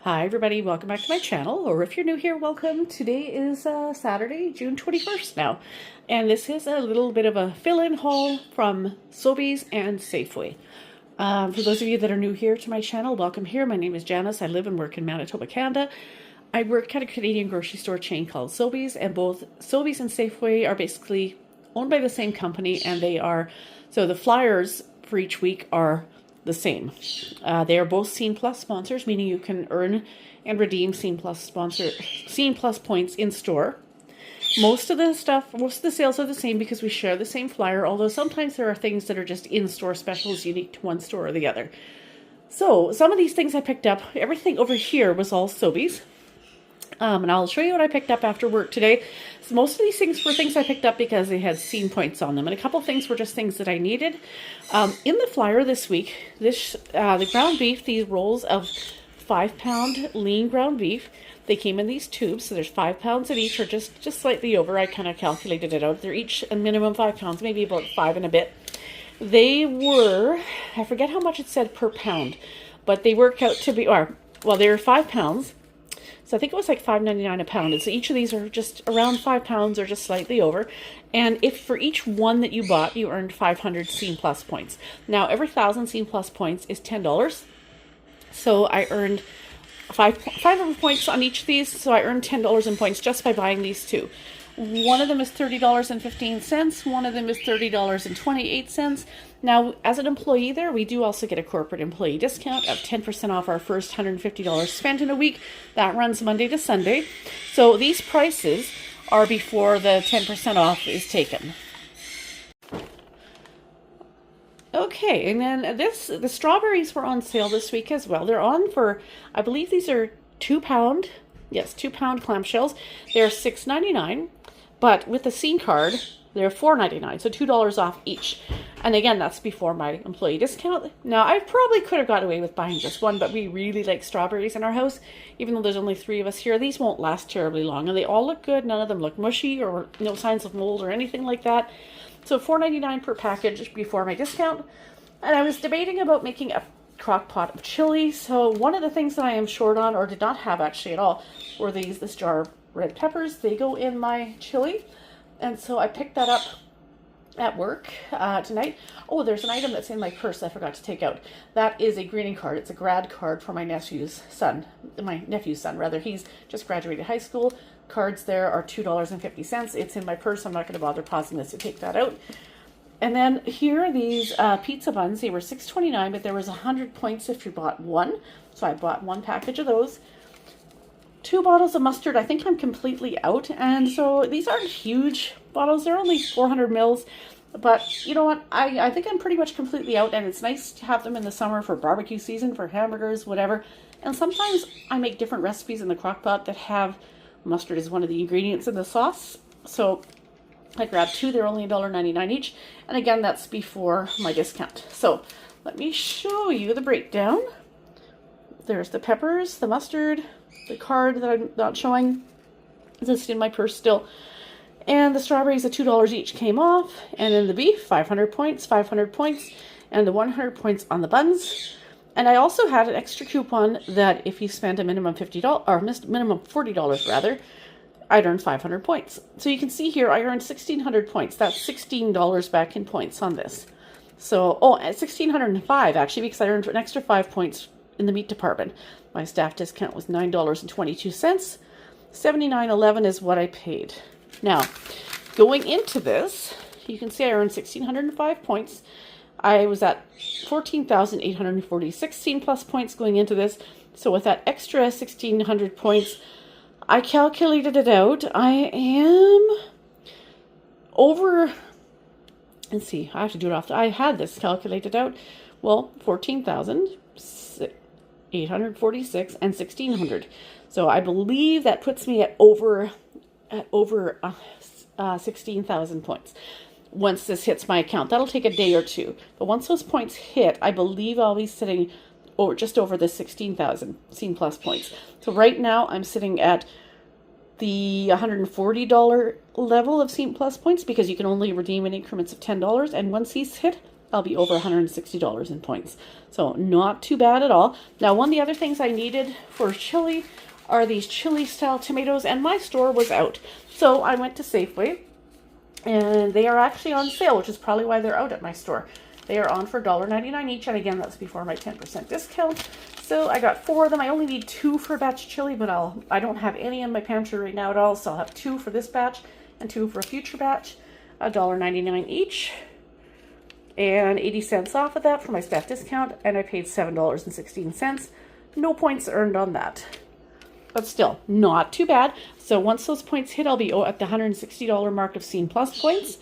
Hi everybody, welcome back to my channel, or if you're new here, welcome. Today is Saturday, June 21st now, and this is a little bit of a fill-in haul from Sobeys and Safeway. For those of you that are new here to my channel, welcome here. My name is Janice. I live and work in Manitoba, Canada. I work at a Canadian grocery store chain called Sobeys, and both Sobeys and Safeway are basically owned by the same company, and they are, so the flyers for each week are the same. They are both Scene Plus sponsors, meaning you can earn and redeem Scene Plus points in store. Most of the sales are the same because we share the same flyer, although sometimes there are things that are just in-store specials unique to one store or the other. So some of these things I picked up, everything over here was all Sobeys. And I'll show you what I picked up after work today. So most of these things were things I picked up because they had Scene points on them, and a couple things were just things that I needed. In the flyer this week, the ground beef, these rolls of 5-pound lean ground beef, they came in these tubes, so there's 5 pounds of each, or just slightly over. I kind of calculated it out. They're each a minimum 5 pounds, maybe about 5 and a bit. They were, I forget how much it said per pound, but they work out to be, they were 5 pounds. So I think it was like $5.99 a pound. And so each of these are just around 5 pounds or just slightly over. And if for each one that you bought, you earned 500 Scene Plus points. Now, every 1,000 Scene Plus points is $10. So I earned 500 points on each of these. So I earned $10 in points just by buying these two. One of them is $30.15. One of them is $30.28. Now, as an employee there, we do also get a corporate employee discount of 10% off our first $150 spent in a week. That runs Monday to Sunday. So these prices are before the 10% off is taken. Okay, and then the strawberries were on sale this week as well. They're on for, I believe these are 2-pound, yes, 2-pound clamshells. They're $6.99, but with the Scene card, they're $4.99, so $2 off each. And again, that's before my employee discount. Now, I probably could have got away with buying just one, but we really like strawberries in our house. Even though there's only 3 of us here, these won't last terribly long. And they all look good. None of them look mushy or no signs of mold or anything like that. So $4.99 per package before my discount. And I was debating about making a crock pot of chili. So one of the things that I am short on, or did not have actually at all, were this jar of red peppers. They go in my chili. And so I picked that up at work tonight. Oh, there's an item that's in my purse I forgot to take out. That is a greeting card. It's a grad card for my nephew's son. He's just graduated high school. Cards there are $2.50. It's in my purse. I'm not going to bother pausing this to take that out. And then here are these pizza buns. They were $6.29, but there was 100 points if you bought one. So I bought one package of those. 2 bottles of mustard. I think I'm completely out. And so these aren't huge bottles. They're only 400 mils. But you know what? I think I'm pretty much completely out. And it's nice to have them in the summer for barbecue season, for hamburgers, whatever. And sometimes I make different recipes in the crock pot that have mustard as one of the ingredients in the sauce. So I grabbed 2. They're only $1.99 each. And again, that's before my discount. So let me show you the breakdown. There's the peppers, the mustard, the card that I'm not showing. It's in my purse still. And the strawberries at $2 each came off. And then the beef, 500 points, 500 points, and the 100 points on the buns. And I also had an extra coupon that if you spent a minimum $50, or minimum $40 rather, I'd earn 500 points. So you can see here, I earned 1,600 points. That's $16 back in points on this. So, at 1,605 actually, because I earned an extra 5 points in the meat department. My staff discount was $9.22. $79.11 is what I paid. Now, going into this, you can see I earned 1,605 points. I was at 14,846 Scene Plus points going into this. So with that extra 1,600 points, I calculated it out. I am over, let's see, I have to do it off. I had this calculated out. Well, 14,846 and 1,600. So I believe that puts me at over 16,000 points. Once this hits my account, that'll take a day or two. But once those points hit, I believe I'll be sitting just over the 16,000 Scene Plus points. So right now I'm sitting at the $140 level of Scene Plus points because you can only redeem in increments of $10. And once these hit, I'll be over $160 in points. So not too bad at all. Now, one of the other things I needed for chili are these chili style tomatoes, and my store was out. So I went to Safeway, and they are actually on sale, which is probably why they're out at my store. They are on for $1.99 each, and again, that's before my 10% discount. So I got 4 of them. I only need 2 for a batch of chili, but I don't have any in my pantry right now at all, so I'll have 2 for this batch and 2 for a future batch. $1.99 each, and 80 cents off of that for my staff discount, and I paid $7.16. No points earned on that, but still not too bad. So once those points hit, I'll be at the $160 mark of Scene Plus points,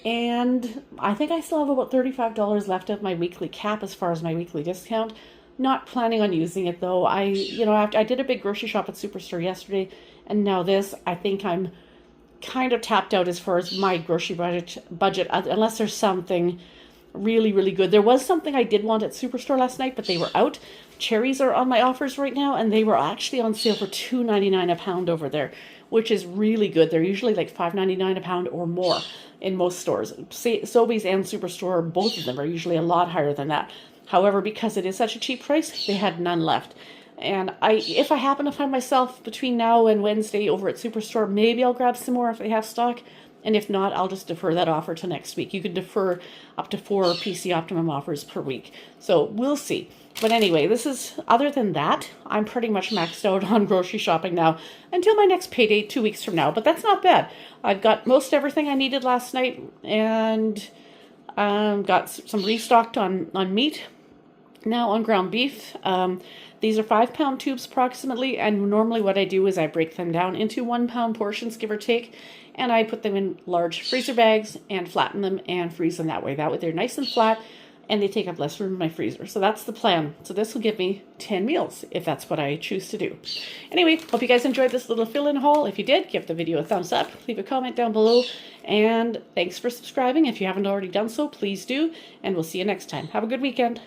and I think I still have about $35 left of my weekly cap as far as my weekly discount. Not planning on using it though. I did a big grocery shop at Superstore yesterday, and now this, I think I'm kind of tapped out as far as my grocery budget, unless there's something really, really good. There was something I did want at Superstore last night, but they were out. Cherries are on my offers right now, and they were actually on sale for $2.99 a pound over there, which is really good. They're usually like $5.99 a pound or more in most stores. Sobeys and Superstore, both of them are usually a lot higher than that. However, because it is such a cheap price, they had none left. And if I happen to find myself between now and Wednesday over at Superstore, maybe I'll grab some more if they have stock. And if not, I'll just defer that offer to next week. You can defer up to 4 PC Optimum offers per week. So we'll see. But anyway, other than that, I'm pretty much maxed out on grocery shopping now until my next payday 2 weeks from now. But that's not bad. I've got most everything I needed last night, and got some restocked on meat. Now on ground beef. These are 5-pound tubes approximately, and normally what I do is I break them down into 1-pound portions, give or take, and I put them in large freezer bags and flatten them and freeze them that way. That way they're nice and flat, and they take up less room in my freezer. So that's the plan. So this will give me 10 meals if that's what I choose to do. Anyway, hope you guys enjoyed this little fill-in haul. If you did, give the video a thumbs up, leave a comment down below, and thanks for subscribing. If you haven't already done so, please do, and we'll see you next time. Have a good weekend.